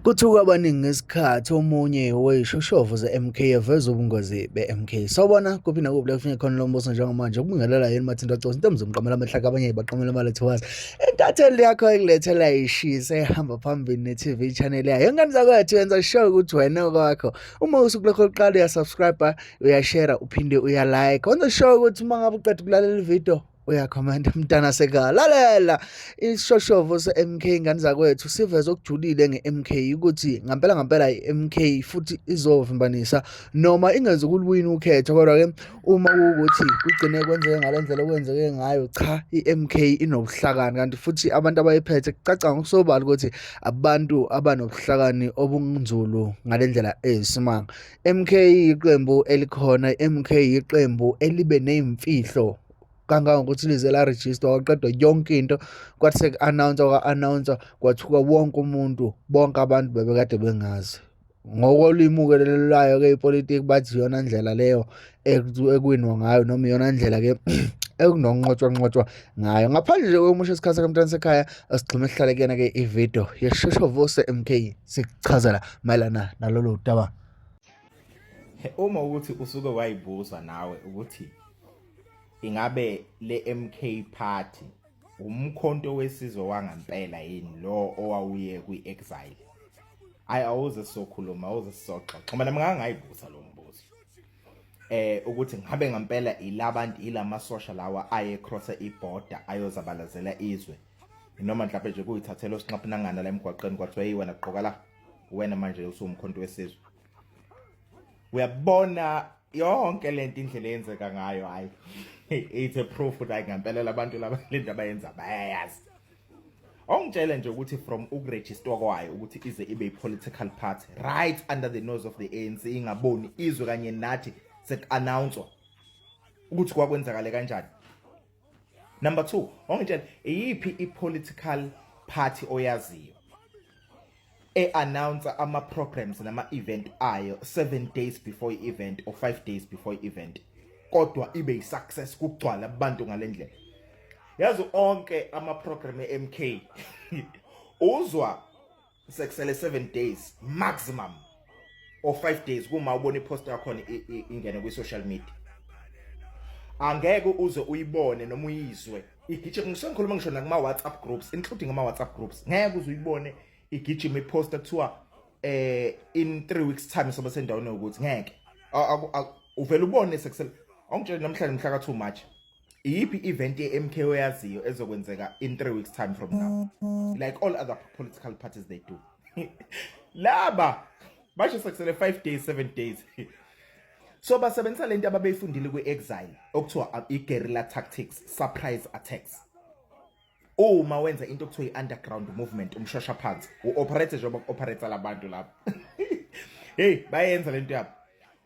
Kuthuka abaningi ngesikhathi omunye wey'shoshovu ze-MK eveza ubungozi be-MK. Sawubona kuphi nakuphi la kufinye khona lo mbuso njengamanje ukubingelela yini Mathinta Cosi into mzomqamela amahlaka abanye baqamela amalethuwazi. Intatheli yakho ekulethela ishisa ehamba phambili ne-TV channel yayo. Ngani zakwethu yenza sure ukuthi wena okwakho uma usuku lakho lokuqala uyasubscribe, uyashare uphinde uyalike. Wenza sure ukuthi uma ngabe uqeda ukulalela ividiyo uyakhomenta mntana sekala lalela isishoshovu se-MK ngani zakwethu siveze okujulile nge-MK ukuthi ngampela i-MK futhi izovimbanisa noma ingenza ukuliwina ukhetho kodwa-ke uma kuwukuthi kugcine kwenzeke ngale ndlela okwenzeke ngayo cha i-MK inobuhlakani kanti futhi abantu abayiphethe kucaca ngokusobala ukuthi abantu abanobuhlakani obunzulu ngale ndlela eyisimanga. MK iqembu elikhona, MK iqembu elibe ney'mfihlo kangangokuthi lize la register kwaqedwa yonke into kwathi sek-announcer kwathuka wonke umuntu, bonke abantu bebekade bengazi ngokolimi-ke lelayo-ke ipolitiki bathi iyona ndlela leyo ekuwinwa ngayo noma iyona ndlela-ke ekunonqotshwa ngayo. Ngaphandle nje kokumusha isikhathi sakamntwana sekhaya asigxume sihlale kuyena-ke ividiyo yesishoshovu se-MK sikuchazela mayelana nalolu daba. Uma ukuthi usuke wayibuzwa nawe ukuthi ingabe le MK party umkhonto wesizwe wangampela yini lo owawuye kwi-exile, awuze sokhuluma awuze sisoxoxa mina ngingangayibuza lo mbuzo ukuthi ngabe ngampela ilabantu ilamasosha lawa aye cross iborder ayozabalazela izwe noma mhlawumbe nje kuyithathela osinqaphinangana la emgwaqeni kwathiwa yiwena gqoka la wena manje usumkhonto wesizwe. Uyabona yonke lento indlela yenzeka ngayo hayi it's a proof ukuthi ngampela labantu laba lento abayenza bayayazi. Ongitshela nje ukuthi from ukuregister kwayo ukuthi ize ibe i-political party right under the nose of the ANC ingaboni izwe kanye nathi sek-announcwa ukuthi kwakwenzakale kanjani. Number 2, ongitshela iyiphi i-political party oyaziyo announce ama-programs nama-event ayo 7 days before i-event or 5 days before i-event kodwa ibe yi-success kugcwala abantu ngale ndlela. Yazi onke ama-program e-MK uzwa sekusele 7 days maximum or 5 days kuma ubona i-poster yakhona ingene kwi-social media. Angeke uze uyibone noma uyizwe igijima. Ngisengikhuluma ngisho nakuma-WhatsApp groups including ama-WhatsApp groups ngeke uze uyibone igijima i-poster kuthiwa in 3 weeks time soba sendaweni ukuthi ngeke uvela ubone sekusele. Ongitshela namhlanje mhla ka 2 March iyiphi event ye-MK oyaziyo ezokwenzeka in 3 weeks time from now like all other political parties they do. Laba basho sekusele 5 days 7 days so basebenzisa lento ababeyifundile kwi-exile okuthiwa i-guerrilla tactics, surprise attacks. Uma wenza into okuthiwa i-underground movement umshosha phansi u-operate njengoba ku-operate labantu lapho hey bayenza lento yabo.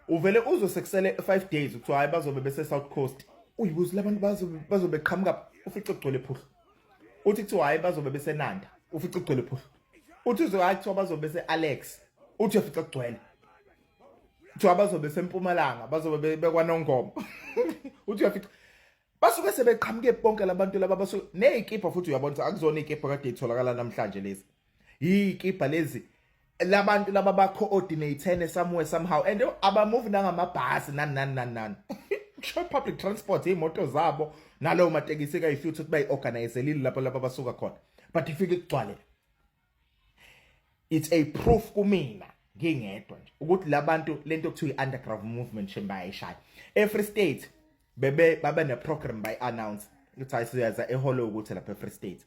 Uvele uzwe sekusele 5 days kuthiwa hayi bazobe bese South Coast uyibuza labantu bazobe qhamuka ufice kugcwele phahla. Uthi kuthiwa hayi bazobe bese Nanda ufice kugcwele phahla. Uthi uzwe hayi kuthiwa bazobe bese Alex uthi ufice kugcwele. Kuthiwa bazobe bese Mpumalanga bazobe bekwanongoma uthi ufice basuke sebeqhamuke bonke labantu laba basuke nezikipa futhi uyabona akuzona izikipa kade itholakala namhlanje lezi. Izikipa lezi labantu laba ba-coordinate somewhere somehow and aba-move nangamabhasi nani sure public transport iy'moto zabo nalowo matekisi kayi-futhi ukuthi bayi-organizelile lapho lapho basuka khona but ifike kugcwale. It's a proof kumina ngingedwa nje ukuthi labantu lento kuthiwa i-underground movement shembayayishaya. Free State babe ne-program bayi-announce ukuthi hayi siyaza eholo ukuthi lapha e-Free State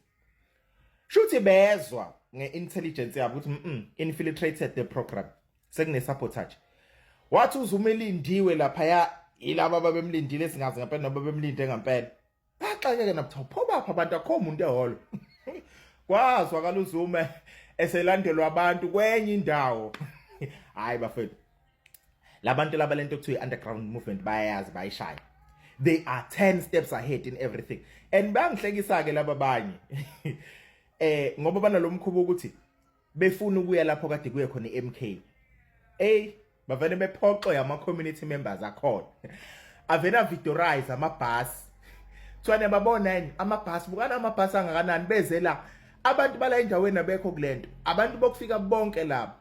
shuthi bezwa nge-intelligence yabo ukuthi infiltrated the program sekune-sabotage. Wathi uzume elindiwe laphaya yilaba babemlindile esingazi ngampela noma babemlinde ngampela baxakeke nabuthi phobapha abantu akho umuntu eholo kwazwakala uzume eselandelwa abantu kwenye indawo. Hayi bafethu labantu laba lento kuthiwa i-underground movement bayayazi bayishaya. They are 10 steps ahead in everything and bangihlekisa-ke laba banye ngoba banalomkhubo ukuthi befuna ukuya lapho kade kuye khona i-MK bavele bephoqwe ama-community members akhona avena victorize amabhasi kuthiwane babona yini amabhasi bukana amabhasi angakanani beze la abantu bala endaweni abekho kulento, abantu bokufika bonke lapha.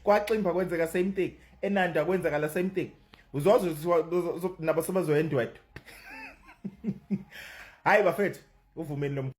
KwaXimba kwenzeka same thing, eNanda kwenzeka la same thing. Uzoze nabo sebazoyendwedwe. Hayi bafethu, uvumeni lo